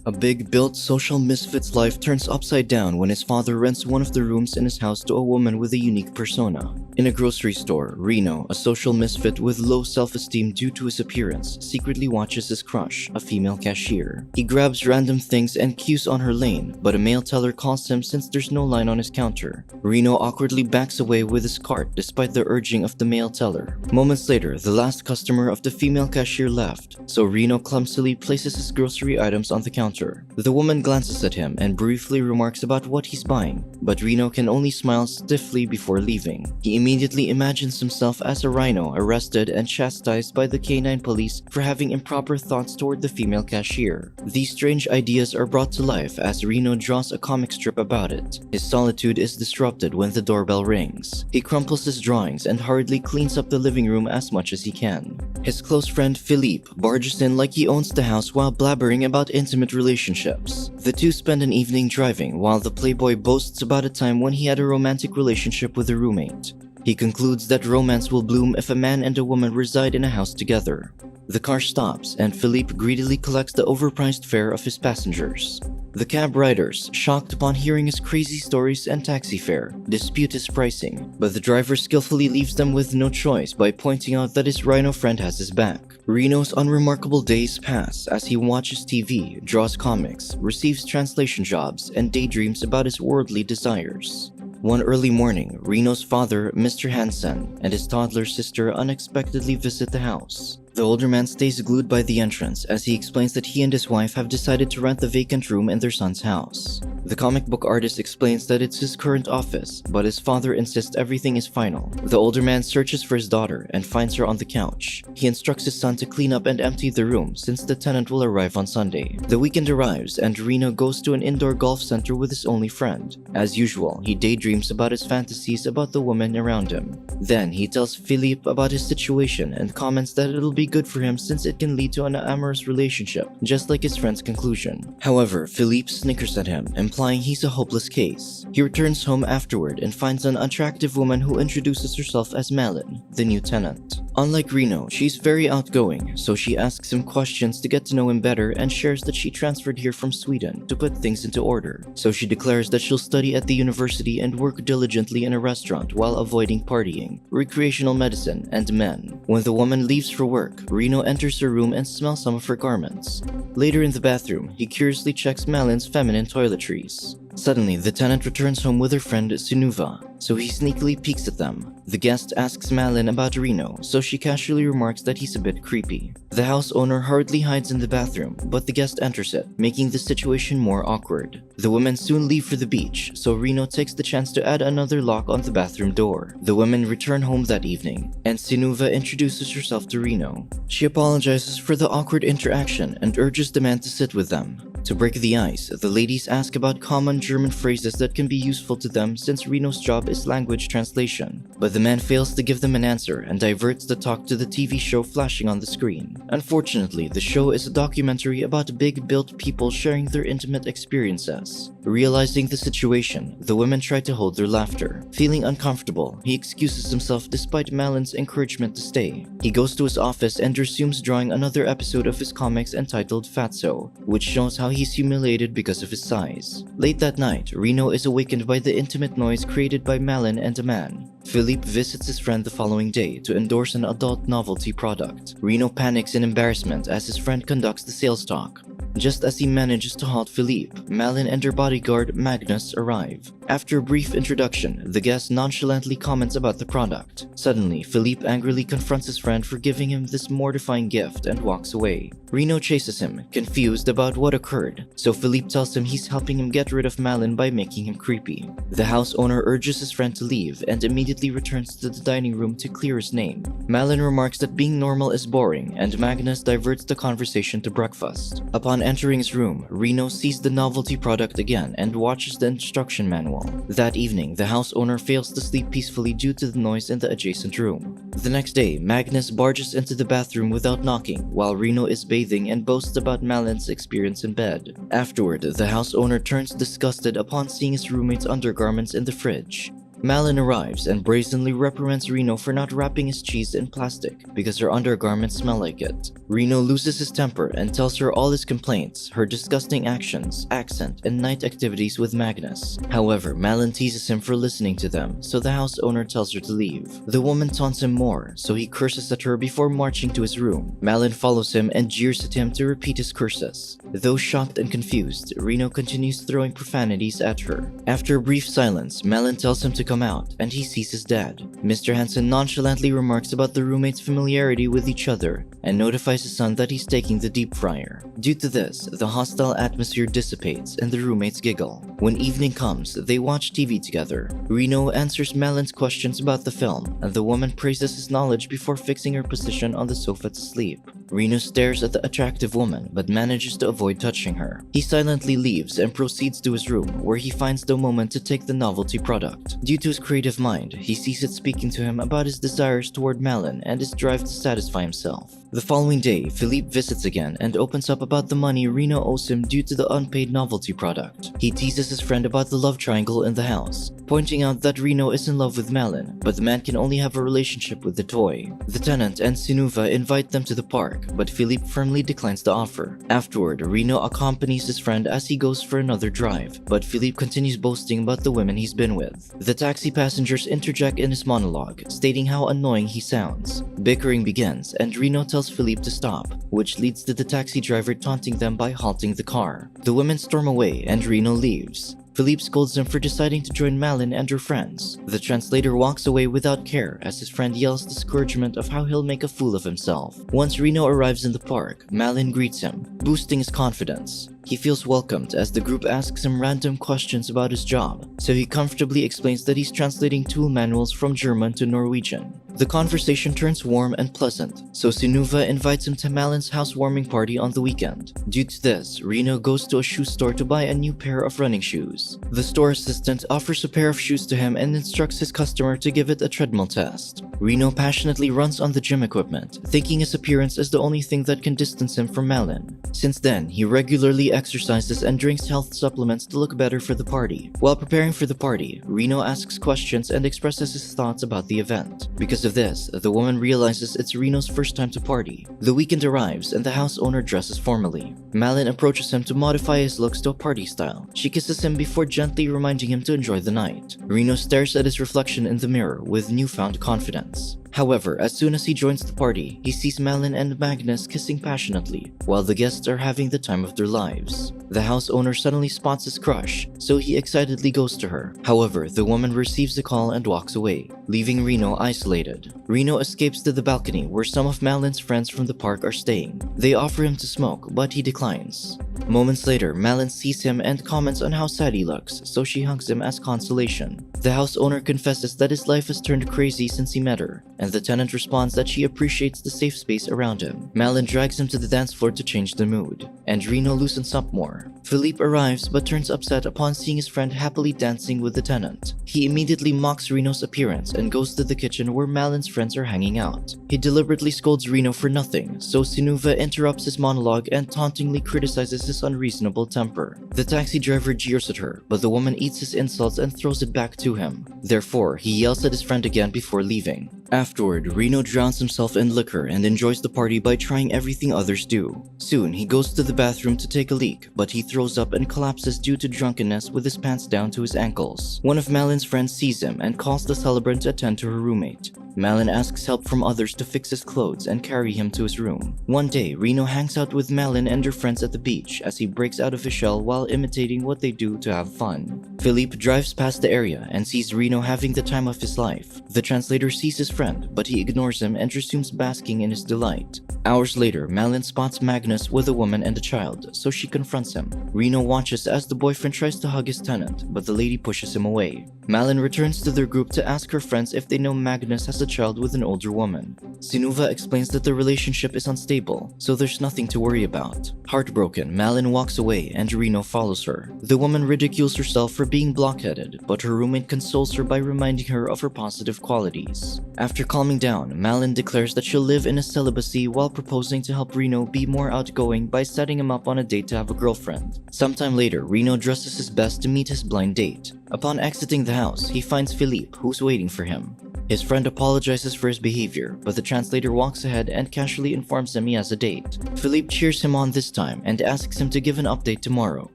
A big built social misfit's life turns upside down when his father rents one of the rooms in his house to a woman with a unique persona. In a grocery store, Reno, a social misfit with low self-esteem due to his appearance, secretly watches his crush, a female cashier. He grabs random things and queues on her lane, but a male teller calls him since there's no line on his counter. Reno awkwardly backs away with his cart despite the urging of the male teller. Moments later, the last customer of the female cashier left, so Reno clumsily places his grocery items on the counter. The woman glances at him and briefly remarks about what he's buying, but Reno can only smile stiffly before leaving. He immediately imagines himself as a rhino arrested and chastised by the canine police for having improper thoughts toward the female cashier. These strange ideas are brought to life as Reno draws a comic strip about it. His solitude is disrupted when the doorbell rings. He crumples his drawings and hurriedly cleans up the living room as much as he can. His close friend Philippe barges in like he owns the house while blabbering about intimate relationships. The two spend an evening driving while the playboy boasts about a time when he had a romantic relationship with a roommate. He concludes that romance will bloom if a man and a woman reside in a house together. The car stops and Philippe greedily collects the overpriced fare of his passengers. The cab riders, shocked upon hearing his crazy stories and taxi fare, dispute his pricing, but the driver skillfully leaves them with no choice by pointing out that his rhino friend has his back. Reno's unremarkable days pass as he watches TV, draws comics, receives translation jobs, and daydreams about his worldly desires. One early morning, Reno's father, Mr. Hansen, and his toddler sister unexpectedly visit the house. The older man stays glued by the entrance as he explains that he and his wife have decided to rent the vacant room in their son's house. The comic book artist explains that it's his current office, but his father insists everything is final. The older man searches for his daughter and finds her on the couch. He instructs his son to clean up and empty the room since the tenant will arrive on Sunday. The weekend arrives and Reno goes to an indoor golf center with his only friend. As usual, he daydreams about his fantasies about the woman around him. Then he tells Philippe about his situation and comments that it'll be good for him since it can lead to an amorous relationship, just like his friend's conclusion. However, Philippe snickers at him, implying he's a hopeless case. He returns home afterward and finds an attractive woman who introduces herself as Malin, the new tenant. Unlike Reno, she's very outgoing, so she asks him questions to get to know him better and shares that she transferred here from Sweden to put things into order. So she declares that she'll study at the university and work diligently in a restaurant while avoiding partying, recreational medicine, and men. When the woman leaves for work, Reno enters her room and smells some of her garments. Later in the bathroom, he curiously checks Malin's feminine toiletries. Suddenly, the tenant returns home with her friend Sinuva, so he sneakily peeks at them. The guest asks Malin about Reno, so she casually remarks that he's a bit creepy. The house owner hurriedly hides in the bathroom, but the guest enters it, making the situation more awkward. The women soon leave for the beach, so Reno takes the chance to add another lock on the bathroom door. The women return home that evening, and Sinuva introduces herself to Reno. She apologizes for the awkward interaction and urges the man to sit with them. To break the ice, the ladies ask about common German phrases that can be useful to them since Reno's job is language translation. But the man fails to give them an answer and diverts the talk to the TV show flashing on the screen. Unfortunately, the show is a documentary about big-built people sharing their intimate experiences. Realizing the situation, the women try to hold their laughter. Feeling uncomfortable, he excuses himself despite Malin's encouragement to stay. He goes to his office and resumes drawing another episode of his comics entitled Fatso, which shows how he's humiliated because of his size. Late that night, Reno is awakened by the intimate noise created by Malin and a man. Philippe visits his friend the following day to endorse an adult novelty product. Reno panics in embarrassment as his friend conducts the sales talk. Just as he manages to halt Philippe, Malin and her bodyguard Magnus arrive. After a brief introduction, the guest nonchalantly comments about the product. Suddenly, Philippe angrily confronts his friend for giving him this mortifying gift and walks away. Reno chases him, confused about what occurred, so Philippe tells him he's helping him get rid of Malin by making him creepy. The house owner urges his friend to leave and immediately returns to the dining room to clear his name. Malin remarks that being normal is boring, and Magnus diverts the conversation to breakfast. Upon entering his room, Reno sees the novelty product again and watches the instruction manual. That evening, the house owner fails to sleep peacefully due to the noise in the adjacent room. The next day, Magnus barges into the bathroom without knocking, while Reno is bathing and boasts about Malin's experience in bed. Afterward, the house owner turns disgusted upon seeing his roommate's undergarments in the fridge. Malin arrives and brazenly reprimands Reno for not wrapping his cheese in plastic because her undergarments smell like it. Reno loses his temper and tells her all his complaints, her disgusting actions, accent, and night activities with Magnus. However, Malin teases him for listening to them, so the house owner tells her to leave. The woman taunts him more, so he curses at her before marching to his room. Malin follows him and jeers at him to repeat his curses. Though shocked and confused, Reno continues throwing profanities at her. After a brief silence, Malin tells him to come out, and he sees his dad. Mr. Hansen nonchalantly remarks about the roommates' familiarity with each other and notifies his son that he's taking the deep fryer. Due to this, the hostile atmosphere dissipates and the roommates giggle. When evening comes, they watch TV together. Reno answers Malin's questions about the film, and the woman praises his knowledge before fixing her position on the sofa to sleep. Reno stares at the attractive woman but manages to avoid touching her. He silently leaves and proceeds to his room, where he finds the moment to take the novelty product. Due to his creative mind, he sees it speaking to him about his desires toward Malin and his drive to satisfy himself. The following day, Philippe visits again and opens up about the money Reno owes him due to the unpaid novelty product. He teases his friend about the love triangle in the house, pointing out that Reno is in love with Malin, but the man can only have a relationship with the toy. The tenant and Sinuva invite them to the park, but Philippe firmly declines the offer. Afterward, Reno accompanies his friend as he goes for another drive, but Philippe continues boasting about the women he's been with. The taxi passengers interject in his monologue, stating how annoying he sounds. Bickering begins, and Reno tells Philippe to stop, which leads to the taxi driver taunting them by halting the car. The women storm away, and Reno leaves. Philippe scolds him for deciding to join Malin and her friends. The translator walks away without care as his friend yells discouragement of how he'll make a fool of himself. Once Reno arrives in the park, Malin greets him, boosting his confidence. He feels welcomed as the group asks him random questions about his job, so he comfortably explains that he's translating tool manuals from German to Norwegian. The conversation turns warm and pleasant, so Sinuva invites him to Malin's housewarming party on the weekend. Due to this, Reno goes to a shoe store to buy a new pair of running shoes. The store assistant offers a pair of shoes to him and instructs his customer to give it a treadmill test. Reno passionately runs on the gym equipment, thinking his appearance is the only thing that can distance him from Malin. Since then, he regularly exercises and drinks health supplements to look better for the party. While preparing for the party, Reno asks questions and expresses his thoughts about the event. Because of this, the woman realizes it's Reno's first time to party. The weekend arrives and the house owner dresses formally. Malin approaches him to modify his looks to a party style. She kisses him before gently reminding him to enjoy the night. Reno stares at his reflection in the mirror with newfound confidence. However, as soon as he joins the party, he sees Malin and Magnus kissing passionately, while the guests are having the time of their lives. The house owner suddenly spots his crush, so he excitedly goes to her. However, the woman receives the call and walks away, leaving Reno isolated. Reno escapes to the balcony where some of Malin's friends from the park are staying. They offer him to smoke, but he declines. Moments later, Malin sees him and comments on how sad he looks, so she hugs him as consolation. The house owner confesses that his life has turned crazy since he met her, and the tenant responds that she appreciates the safe space around him. Malin drags him to the dance floor to change the mood, and Reno loosens up more. Philippe arrives but turns upset upon seeing his friend happily dancing with the tenant. He immediately mocks Reno's appearance and goes to the kitchen where Malin's friends are hanging out. He deliberately scolds Reno for nothing, so Sinuva interrupts his monologue and tauntingly criticizes his unreasonable temper. The taxi driver jeers at her, but the woman eats his insults and throws it back to him. Therefore, he yells at his friend again before leaving. Afterward, Reno drowns himself in liquor and enjoys the party by trying everything others do. Soon, he goes to the bathroom to take a leak, but he throws up and collapses due to drunkenness with his pants down to his ankles. One of Malin's friends sees him and calls the celebrant to attend to her roommate. Malin asks help from others to fix his clothes and carry him to his room. One day, Reno hangs out with Malin and her friends at the beach as he breaks out of his shell while imitating what they do to have fun. Philippe drives past the area and sees Reno having the time of his life. The translator sees his friend, but he ignores him and resumes basking in his delight. Hours later, Malin spots Magnus with a woman and a child, so she confronts him. Reno watches as the boyfriend tries to hug his tenant, but the lady pushes him away. Malin returns to their group to ask her friends if they know Magnus has a a child with an older woman. Sinuva explains that the relationship is unstable, so there's nothing to worry about. Heartbroken, Malin walks away and Reno follows her. The woman ridicules herself for being blockheaded, but her roommate consoles her by reminding her of her positive qualities. After calming down, Malin declares that she'll live in a celibacy while proposing to help Reno be more outgoing by setting him up on a date to have a girlfriend. Sometime later, Reno dresses his best to meet his blind date. Upon exiting the house, he finds Philippe, who's waiting for him. His friend apologizes for his behavior, but the translator walks ahead and casually informs him he has a date. Philippe cheers him on this time and asks him to give an update tomorrow.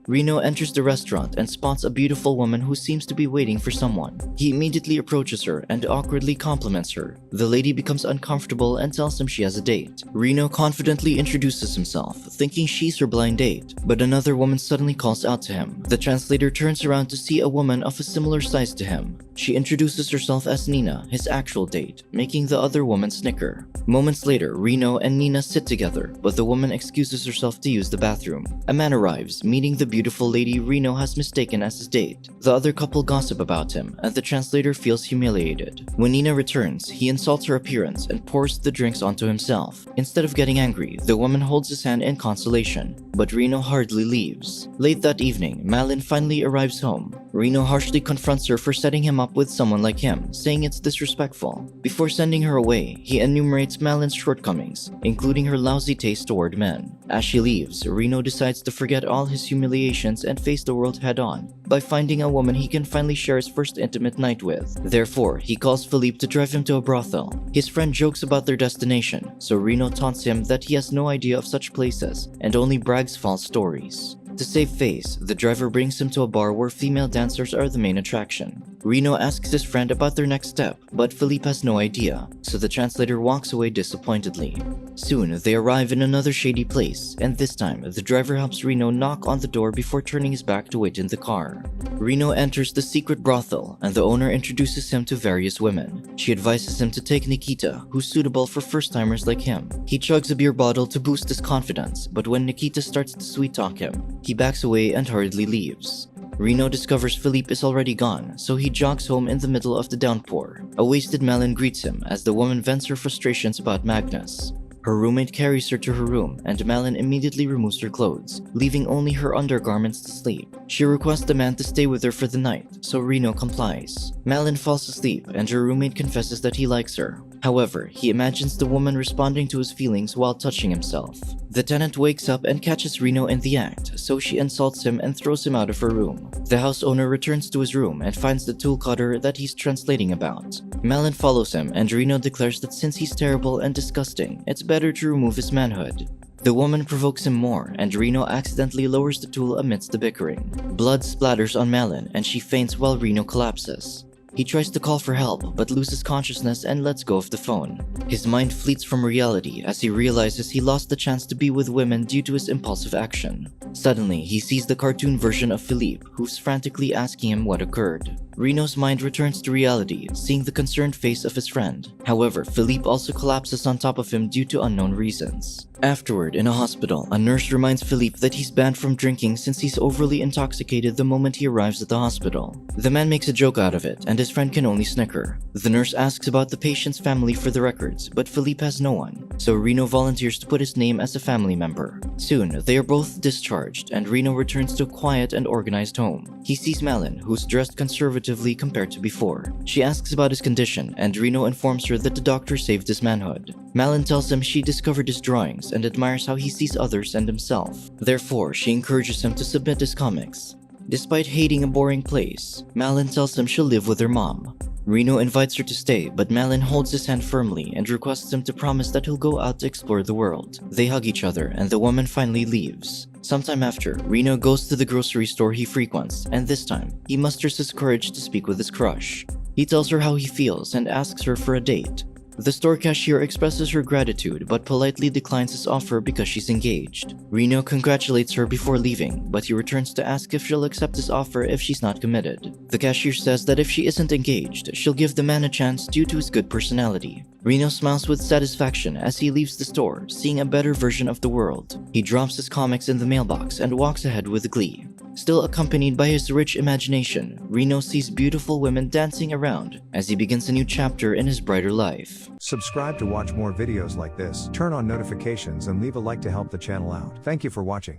Reno enters the restaurant and spots a beautiful woman who seems to be waiting for someone. He immediately approaches her and awkwardly compliments her. The lady becomes uncomfortable and tells him she has a date. Reno confidently introduces himself, thinking she's her blind date, but another woman suddenly calls out to him. The translator turns around to see a woman of a similar size to him. She introduces herself as Nina, his actual date, making the other woman snicker. Moments later, Reno and Nina sit together, but the woman excuses herself to use the bathroom. A man arrives, meeting the beautiful lady Reno has mistaken as his date. The other couple gossip about him, and the translator feels humiliated. When Nina returns, he insults her appearance and pours the drinks onto himself. Instead of getting angry, the woman holds his hand in consolation, but Reno hardly leaves. Late that evening, Malin finally arrives home. Reno harshly confronts her for setting him up with someone like him, saying it's disrespectful. Before sending her away, he enumerates Malin's shortcomings, including her lousy taste toward men. As she leaves, Reno decides to forget all his humiliations and face the world head-on by finding a woman he can finally share his first intimate night with. Therefore, he calls Philippe to drive him to a brothel. His friend jokes about their destination, so Reno taunts him that he has no idea of such places and only brags false stories. To save face, the driver brings him to a bar where female dancers are the main attraction. Reno asks his friend about their next step, but Philippe has no idea, so the translator walks away disappointedly. Soon, they arrive in another shady place, and this time, the driver helps Reno knock on the door before turning his back to wait in the car. Reno enters the secret brothel, and the owner introduces him to various women. She advises him to take Nikita, who's suitable for first-timers like him. He chugs a beer bottle to boost his confidence, but when Nikita starts to sweet-talk him, he backs away and hurriedly leaves. Reno discovers Philippe is already gone, so he jogs home in the middle of the downpour. A wasted Malin greets him as the woman vents her frustrations about Magnus. Her roommate carries her to her room, and Malin immediately removes her clothes, leaving only her undergarments to sleep. She requests the man to stay with her for the night, so Reno complies. Malin falls asleep, and her roommate confesses that he likes her. However, he imagines the woman responding to his feelings while touching himself. The tenant wakes up and catches Reno in the act, so she insults him and throws him out of her room. The house owner returns to his room and finds the tool cutter that he's translating about. Malin follows him, and Reno declares that since he's terrible and disgusting, it's better to remove his manhood. The woman provokes him more, and Reno accidentally lowers the tool amidst the bickering. Blood splatters on Malin, and she faints while Reno collapses. He tries to call for help, but loses consciousness and lets go of the phone. His mind fleets from reality as he realizes he lost the chance to be with women due to his impulsive action. Suddenly, he sees the cartoon version of Philippe, who's frantically asking him what occurred. Reno's mind returns to reality, seeing the concerned face of his friend. However, Philippe also collapses on top of him due to unknown reasons. Afterward, in a hospital, a nurse reminds Philippe that he's banned from drinking since he's overly intoxicated the moment he arrives at the hospital. The man makes a joke out of it, and his friend can only snicker. The nurse asks about the patient's family for the records, but Philippe has no one, so Reno volunteers to put his name as a family member. Soon, they are both discharged, and Reno returns to a quiet and organized home. He sees Malin, who's dressed conservatively compared to before. She asks about his condition, and Reno informs her that the doctor saved his manhood. Malin tells him she discovered his drawings and admires how he sees others and himself. Therefore, she encourages him to submit his comics. Despite hating a boring place, Malin tells him she'll live with her mom. Reno invites her to stay, but Malin holds his hand firmly and requests him to promise that he'll go out to explore the world. They hug each other, and the woman finally leaves. Sometime after, Reno goes to the grocery store he frequents, and this time, he musters his courage to speak with his crush. He tells her how he feels and asks her for a date. The store cashier expresses her gratitude but politely declines his offer because she's engaged. Reno congratulates her before leaving, but he returns to ask if she'll accept his offer if she's not committed. The cashier says that if she isn't engaged, she'll give the man a chance due to his good personality. Reno smiles with satisfaction as he leaves the store, seeing a better version of the world. He drops his comics in the mailbox and walks ahead with glee. Still accompanied by his rich imagination, Reno sees beautiful women dancing around as he begins a new chapter in his brighter life. Subscribe to watch more videos like this, turn on notifications and leave a like to help the channel out. Thank you for watching.